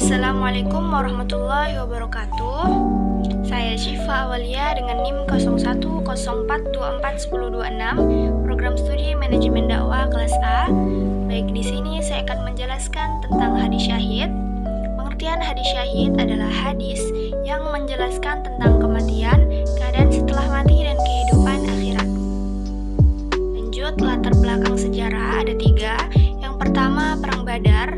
Assalamualaikum warahmatullahi wabarakatuh. Saya Syifa Awalia dengan NIM 0104241026, program studi manajemen dakwah kelas A. Baik, di sini saya akan menjelaskan tentang hadis syahid. Pengertian hadis syahid adalah hadis yang menjelaskan tentang kematian, keadaan setelah mati, dan kehidupan akhirat. Lanjut, latar belakang sejarah ada 3. Yang pertama, Perang Badar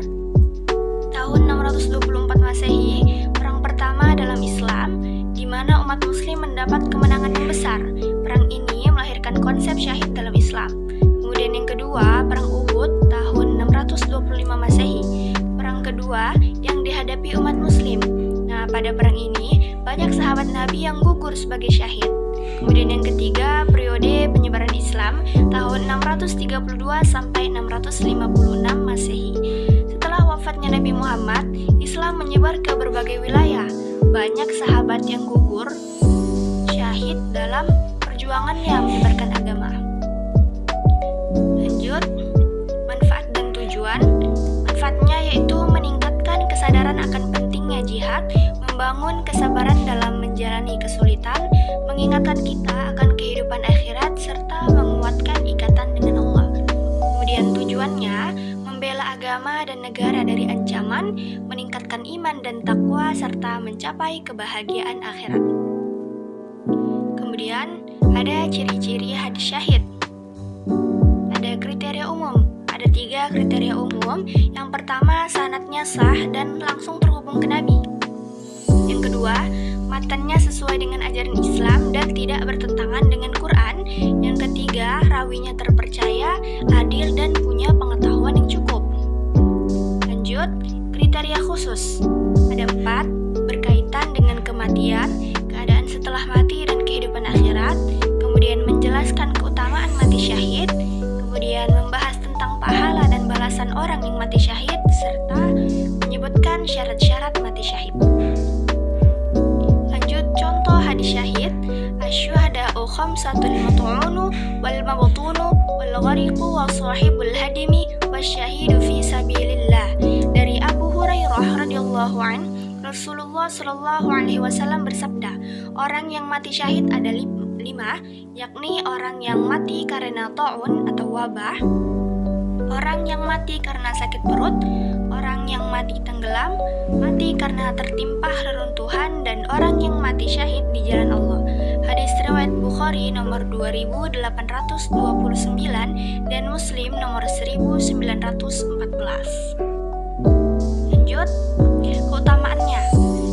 tahun 624 Masehi, perang pertama dalam Islam, di mana umat muslim mendapat kemenangan yang besar. Perang ini melahirkan konsep syahid dalam Islam. Kemudian yang kedua, Perang Uhud tahun 625 Masehi, perang kedua yang dihadapi umat muslim. Nah, pada perang ini banyak sahabat Nabi yang gugur sebagai syahid. Kemudian yang ketiga, periode penyebaran Islam tahun 632 sampai 656 Masehi. Setelah wafatnya Nabi Muhammad, Islam menyebar ke berbagai wilayah. Banyak sahabat yang gugur syahid dalam perjuangannya menyebarkan agama. Lanjut, manfaat dan tujuan. Manfaatnya yaitu meningkatkan kesadaran akan pentingnya jihad, membangun kesabaran dalam menjalani kesulitan, mengingatkan kita akan kehidupan akhirat, serta menguatkan ikatan dengan Allah. Kemudian tujuannya, membela agama dan negara dari ancaman, meningkatkan iman dan takwa, serta mencapai kebahagiaan akhirat. Kemudian ada ciri-ciri hadis syahid. Ada kriteria umum. Ada 3 kriteria umum. Yang pertama, sanadnya sah dan langsung terhubung ke Nabi. Yang kedua, matannya sesuai dengan ajaran Islam dan tidak bertentangan dengan Quran. Yang ketiga, rawinya terpercaya, adil, dan punya pengetahuan yang cukup. Lanjut, kriteria khusus. Ada 4, berkaitan dengan kematian, keadaan setelah mati, dan kehidupan akhirat. Kemudian menjelaskan keutamaan mati syahid. Kemudian membahas tentang pahala dan balasan orang yang mati syahid, serta menyebutkan syarat-syarat mati syahid. Lanjut, contoh hadis syahid. Asyuhada'u khamsatun mat'unu wal mabtunu wal ghariqu wa sahibul hadimi wasyahidu fi sabilillah. Dari Abu Hurairah radhiyallahu an, Rasulullah sallallahu alaihi wasallam bersabda, orang yang mati syahid ada 5, yakni orang yang mati karena ta'un atau wabah, orang yang mati karena sakit perut, orang yang mati tenggelam, mati karena tertimpa reruntuhan, dan orang yang mati syahid di jalan Allah. Hadis riwayat Bukhari nomor 2829 dan Muslim nomor 1914. Lanjut, keutamaannya.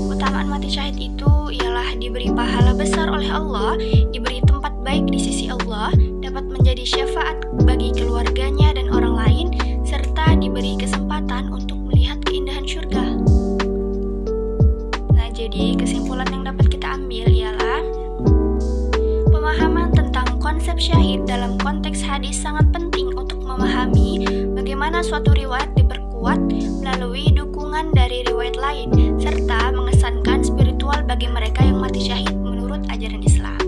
Keutamaan mati syahid itu ialah diberi pahala besar oleh Allah, diberi tempat baik di sisi Allah, dapat menjadi syafaat bagi keluarganya dan orang lain, serta diberi kesempatan untuk melihat keindahan surga. Nah, jadi kesimpulan yang dapat kita ambil ialah pemahaman tentang konsep syahid dalam konteks hadis sangat penting untuk memahami bagaimana suatu riwayat diperkuat melalui dukungan dari riwayat lain, serta mengesankan spiritual bagi mereka yang mati syahid menurut ajaran Islam.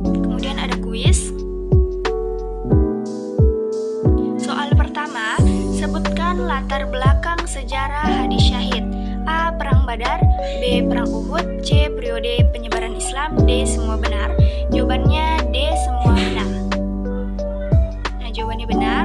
Kemudian ada kuis. Soal pertama, sebutkan latar belakang sejarah hadis syahid. A. Perang Badar, B. Perang Uhud, C. Periode penyebaran Islam, D. Semua benar. Jawabannya D. Semua benar. Nah, jawabannya benar.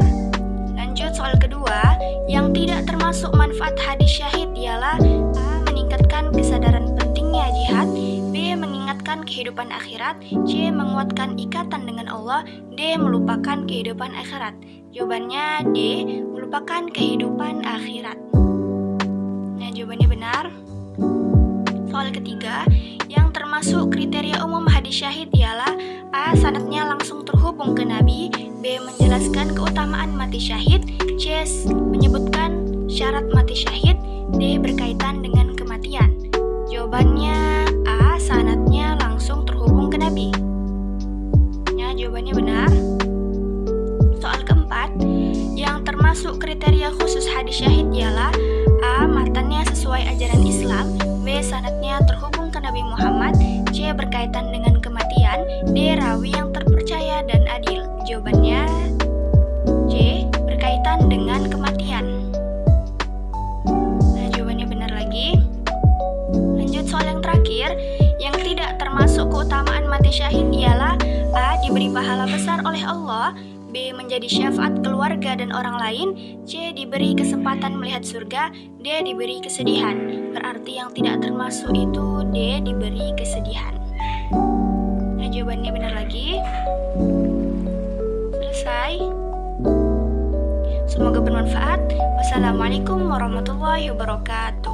Lanjut, soal kedua, yang tidak termasuk manfaat hadis syahid ialah A. Meningkatkan kesadaran pentingnya jihad, B. Mengingatkan kehidupan akhirat, C. Menguatkan ikatan dengan Allah, D. Melupakan kehidupan akhirat. Jawabannya D. Melupakan kehidupan akhirat. Nah, jawabannya benar. Soal ketiga, yang termasuk kriteria umum hadis syahid ialah A. Sanadnya langsung terhubung ke Nabi, B. Menjelaskan keutamaan mati syahid, C. Menyebutkan syarat mati syahid, D. Berkaitan dengan kematian. Jawabannya A. Sanadnya langsung terhubung ke Nabi. Ya, jawabannya benar. Soal keempat, yang termasuk kriteria khusus hadis syahid ialah A. Matannya sesuai ajaran Islam, B. Sanadnya terhubung ke Nabi Muhammad, C. Berkaitan dengan kematian, D. Rawi yang terpercaya dan adil. Jawabannya C. Berkaitan dengan kematian. syahid ialah A. Diberi pahala besar oleh Allah, B. Menjadi syafaat keluarga dan orang lain, C. Diberi kesempatan melihat surga, D. Diberi kesedihan. Berarti yang tidak termasuk itu D. Diberi kesedihan. Nah, jawabannya benar lagi. Selesai. Semoga bermanfaat. Wassalamualaikum warahmatullahi wabarakatuh.